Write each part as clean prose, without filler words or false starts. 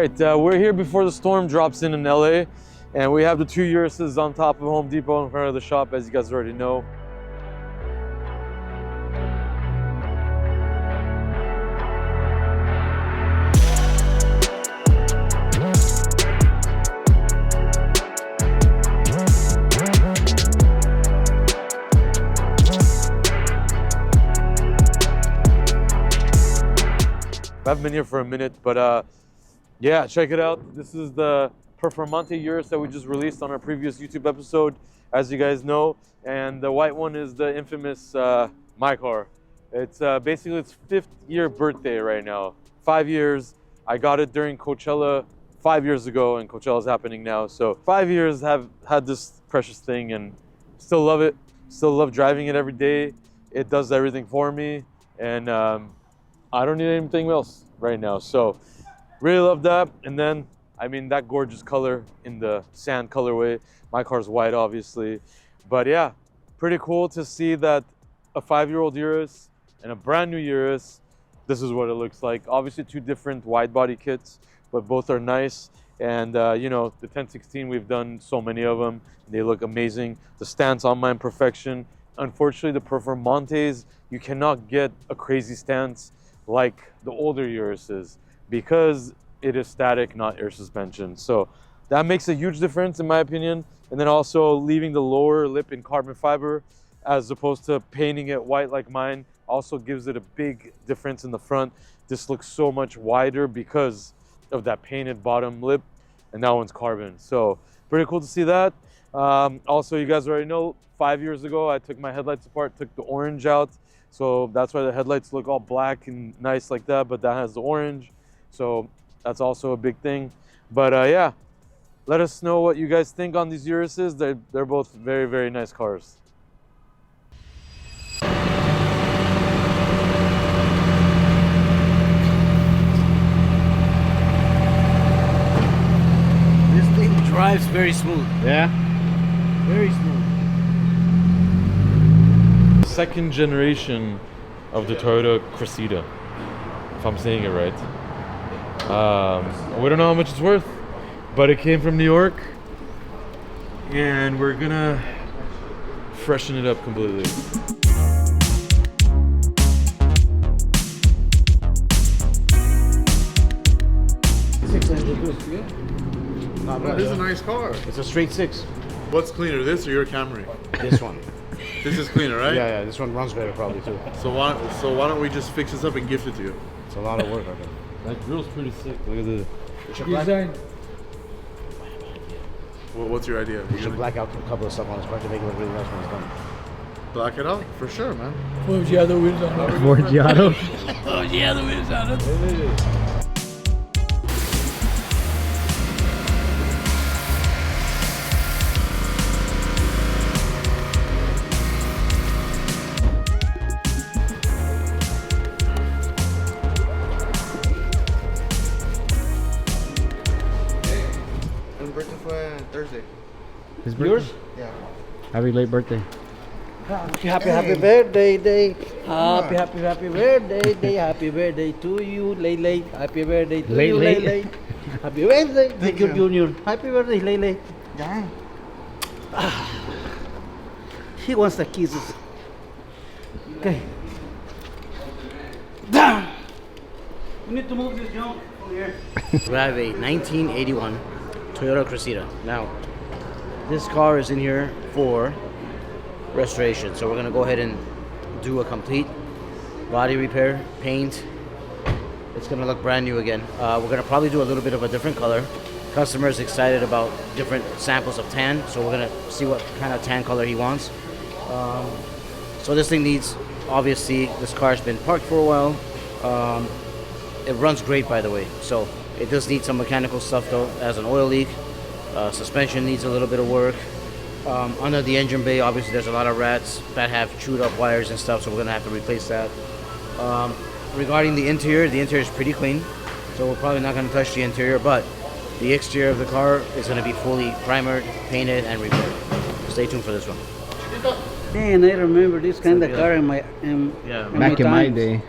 Right, we're here before the storm drops in LA, and we have the two Uruses on top of Home Depot in front of the shop, as you guys already know. I've been here for a minute, but yeah, check it out. This is the Performante Urus that we just released on our previous YouTube episode, as you guys know. And the white one is the infamous my car. It's basically its 5th year birthday right now. 5 years. I got it during Coachella 5 years ago, and Coachella's happening now. So 5 years have had this precious thing, and still love it. Still love driving it every day. It does everything for me, and I don't need anything else right now. So really love that. And then, I mean, that gorgeous color in the sand colorway. My car's white, obviously. But yeah, pretty cool to see that a 5-year-old Urus and a brand new Urus, this is what it looks like. Obviously 2 different wide body kits, but both are nice. And you know, the 1016, we've done so many of them. They look amazing. The stance on mine, perfection. Unfortunately, the Performantes, you cannot get a crazy stance like the older Uruses, because it is static, not air suspension. So that makes a huge difference in my opinion. And then also leaving the lower lip in carbon fiber as opposed to painting it white like mine also gives it a big difference in the front. This looks so much wider because of that painted bottom lip, and that one's carbon. So pretty cool to see that. Also, you guys already know, 5 years ago I took my headlights apart, took the orange out. So that's why the headlights look all black and nice like that, but that has the orange. So that's also a big thing. But yeah, let us know what you guys think on these Uruses. They're both very, very nice cars. This thing drives very smooth. Yeah? Very smooth. Second generation of the Toyota Cressida, if I'm saying it right. We don't know how much it's worth, but it came from New York, and we're gonna freshen it up completely. This is a nice car. It's a straight 6. What's cleaner, this or your Camry? This one. This is cleaner, right? Yeah, this one runs better probably too. So why don't we just fix this up and gift it to you? It's a lot of work, I think. That grill's pretty sick. Look at this. Design. What's your idea? You should black out a couple of stuff on this car to make it look really nice when it's done. Black it out? For sure, man. Forgiado wheels on it. Forgiado? Forgiado wheels on it. Thursday. His birthday? Yours? Yeah. Happy late birthday. Happy birthday day. Happy birthday day. Happy birthday to you, Lele. Happy birthday to you, Lele. Happy birthday. Thank you, Junior. Happy birthday, Lele. Yeah. He wants the kisses. Okay. Down. We need to move this junk over here. We have a 1981 Toyota Cressida. Now, this car is in here for restoration, so we're gonna go ahead and do a complete body repair, paint. It's gonna look brand new again. We're gonna probably do a little bit of a different color. Customer's excited about different samples of tan, so we're gonna see what kind of tan color he wants. So this thing needs, obviously, this car's been parked for a while. It runs great, by the way, so it does need some mechanical stuff though. It has an oil leak. Suspension needs a little bit of work. Under the engine bay, obviously there's a lot of rats that have chewed up wires and stuff, so we're gonna have to replace that. Regarding the interior is pretty clean, so we're probably not gonna touch the interior, but the exterior of the car is gonna be fully primered, painted, and repaired. Stay tuned for this one. Man, I remember this kind of car in my Back in my times. day.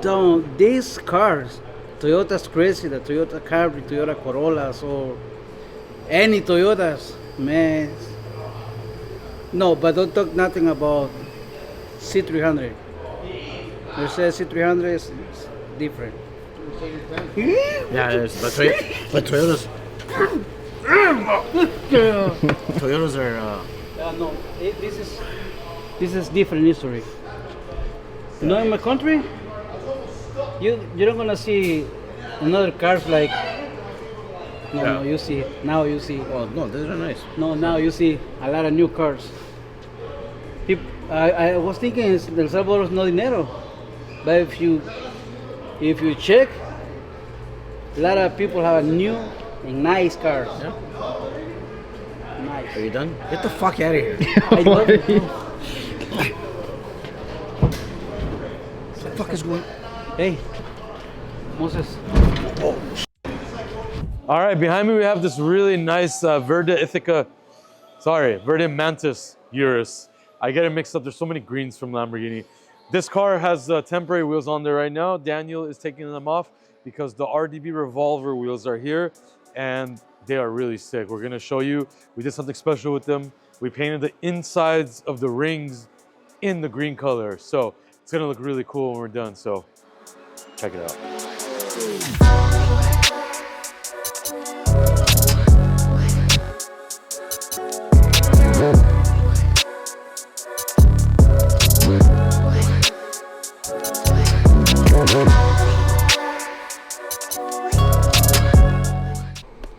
Don't these cars Toyota's Cressida, Toyota Camry, Toyota Corollas, or any Toyotas, man. No, but don't talk nothing about C300. Mercedes C300 is different. Yeah, it is. But Toyotas. Toyotas are. No, this is different history. You know, in my country, you're not gonna see another cars like. No, you see now. You see. Well, no, these are nice. No, now you see a lot of new cars. I was thinking El Salvador is no dinero, but if you check, a lot of people have new and nice cars. Yeah. Nice. Are you done? Get the fuck out of here. I love it. What the fuck is going? Hey, Moses. All right, behind me we have this really nice Verde Mantis Urus. I get it mixed up. There's so many greens from Lamborghini. This car has temporary wheels on there right now. Daniel is taking them off because the RDB revolver wheels are here and they are really sick. We're gonna show you. We did something special with them. We painted the insides of the rings in the green color. So it's gonna look really cool when we're done. So check it out.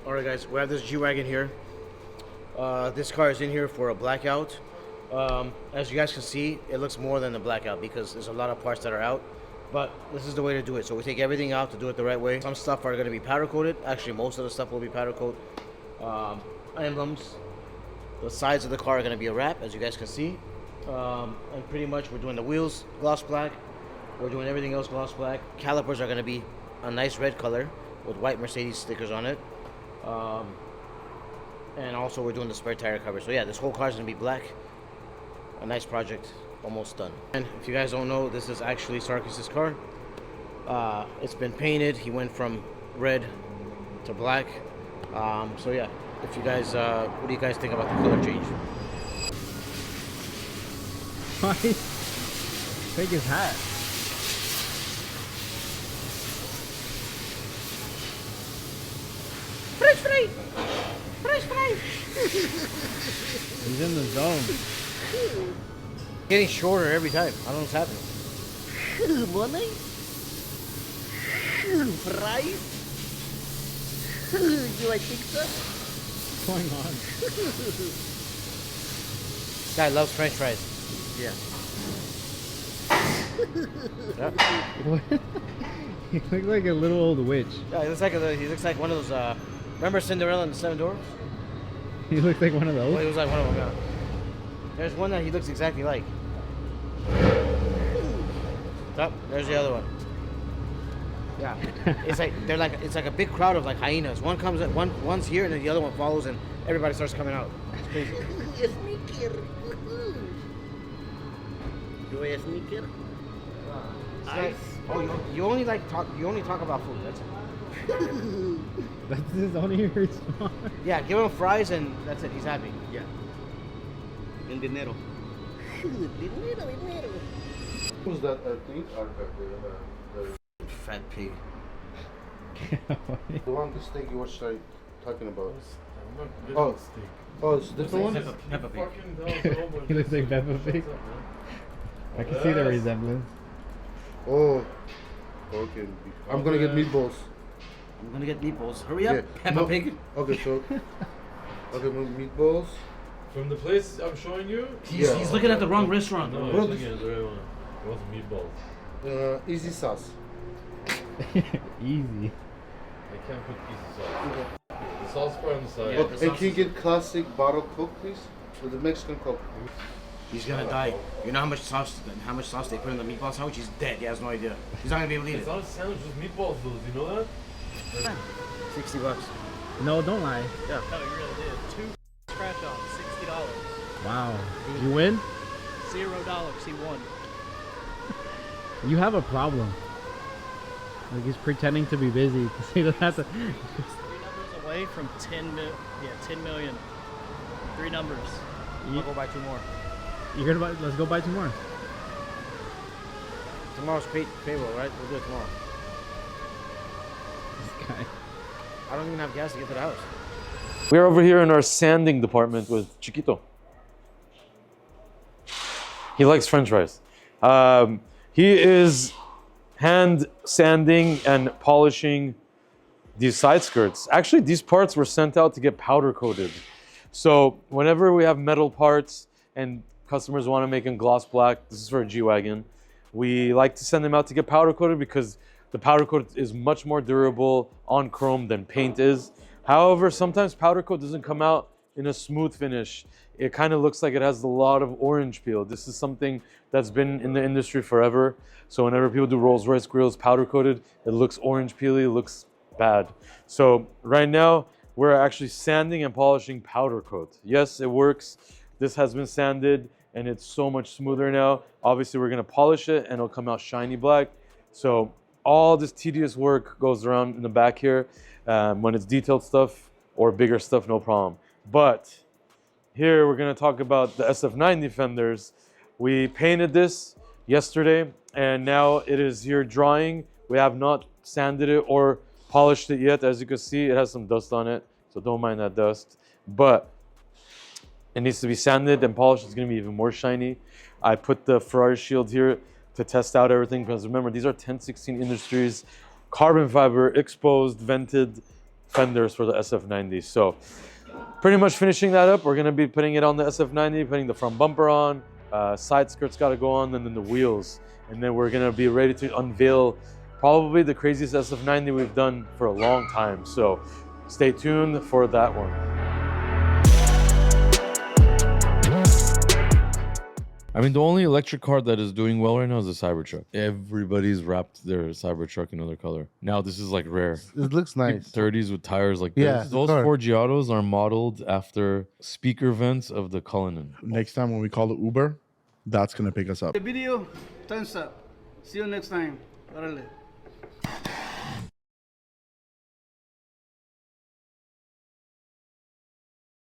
Alright guys, we have this G-Wagon here. This car is in here for a blackout. As you guys can see, it looks more than a blackout because there's a lot of parts that are out. But this is the way to do it. So we take everything out to do it the right way. Some stuff are going to be powder coated. Actually, most of the stuff will be powder coat. Emblems. The sides of the car are going to be a wrap, as you guys can see. And pretty much we're doing the wheels gloss black. We're doing everything else gloss black. Calipers are going to be a nice red color with white Mercedes stickers on it. And also we're doing the spare tire cover. So yeah, this whole car is going to be black. A nice project, almost done. And if you guys don't know, this is actually Sarkis's car. It's been painted. He went from red to black. So yeah, if you guys, what do you guys think about the color change? Take his hat. Fresh fry! Fresh fry! He's in the zone. Getting shorter every time. I don't know what's happening. Money? Fries? You like pizza? What's going on? This guy loves French fries. Yeah. What? He looks like a little old witch. Yeah, he looks like one of those. Remember Cinderella and the Seven Dwarfs? He looks like one of those. Well, he was like one of them. Yeah. There's one that he looks exactly like. Oh, there's the other one. Yeah, it's like a big crowd of like hyenas. One comes at one's here, and then the other one follows, and everybody starts coming out. It's crazy. Sneaker. You a sneaker? Ice. Oh, you only talk about food. That's it. That's his only response. Yeah, give him fries, and that's it. He's happy. Yeah. El dinero. Dinero. Who's that thing? Fat pig. The one, the steak you were talking about. Oh, it's different one? Peppa Pig. He looks like Peppa Pig. I can see the resemblance. Oh, okay. I'm gonna get meatballs. I'm gonna get meatballs. Hurry up, Yeah. Peppa No. Pig. Okay, so meatballs. From the place I'm showing you? He's looking at the wrong restaurant. No, Bro, I'm looking at the right one. It was meatballs. Easy sauce. Easy. I can't put easy sauce. The sauce part on the side. Yeah. Okay, and can you get classic bottle Coke, please? With the Mexican Coke. He's gonna die. You know how much sauce they put in the meatball sandwich? He's dead. He has no idea. He's not gonna be able to eat It's it. not a sandwich with meatballs, though. Do you know that? $60. No, don't lie. Yeah. No, you really did. 2 scratch-offs, $60. Wow. You win? $0, he won. You have a problem. Like he's pretending to be busy. So he doesn't have to. 3 numbers away from 10 mil. Yeah, 10 million. 3 numbers. I'll go buy 2 more. You're gonna buy? Let's go buy 2 more. Tomorrow's payroll, right? We'll do it tomorrow. This guy. I don't even have gas to get to the house. We're over here in our sanding department with Chiquito. He likes French fries. He is hand sanding and polishing these side skirts. Actually, these parts were sent out to get powder coated. So whenever we have metal parts and customers want to make them gloss black, this is for a G-Wagon, we like to send them out to get powder coated because the powder coat is much more durable on chrome than paint is. However, sometimes powder coat doesn't come out in a smooth finish. It kind of looks like it has a lot of orange peel. This is something that's been in the industry forever. So whenever people do Rolls Royce grills powder coated, it looks orange peely, it looks bad. So right now, we're actually sanding and polishing powder coat. Yes, it works. This has been sanded and it's so much smoother now. Obviously, we're gonna polish it and it'll come out shiny black. So all this tedious work goes around in the back here. When it's detailed stuff or bigger stuff, no problem. But here we're gonna talk about the SF90 fenders. We painted this yesterday and now it is here drying. We have not sanded it or polished it yet. As you can see, it has some dust on it, so don't mind that dust. But it needs to be sanded and polished. It's gonna be even more shiny. I put the Ferrari shield here to test out everything because remember, these are 1016 Industries carbon fiber exposed vented fenders for the SF90. So pretty much finishing that up. We're gonna be putting it on the SF90, putting the front bumper on, side skirts gotta go on, and then the wheels. And then we're gonna be ready to unveil probably the craziest SF90 we've done for a long time. So stay tuned for that one. I mean, the only electric car that is doing well right now is the Cybertruck. Everybody's wrapped their Cybertruck in another color. Now this is like rare. It looks nice. 30s with tires like Yeah, this. Those sure. four Giottos are modeled after speaker vents of the Cullinan. Next time when we call it Uber, that's gonna pick us up. The video, thumbs up. See you next time. Órale.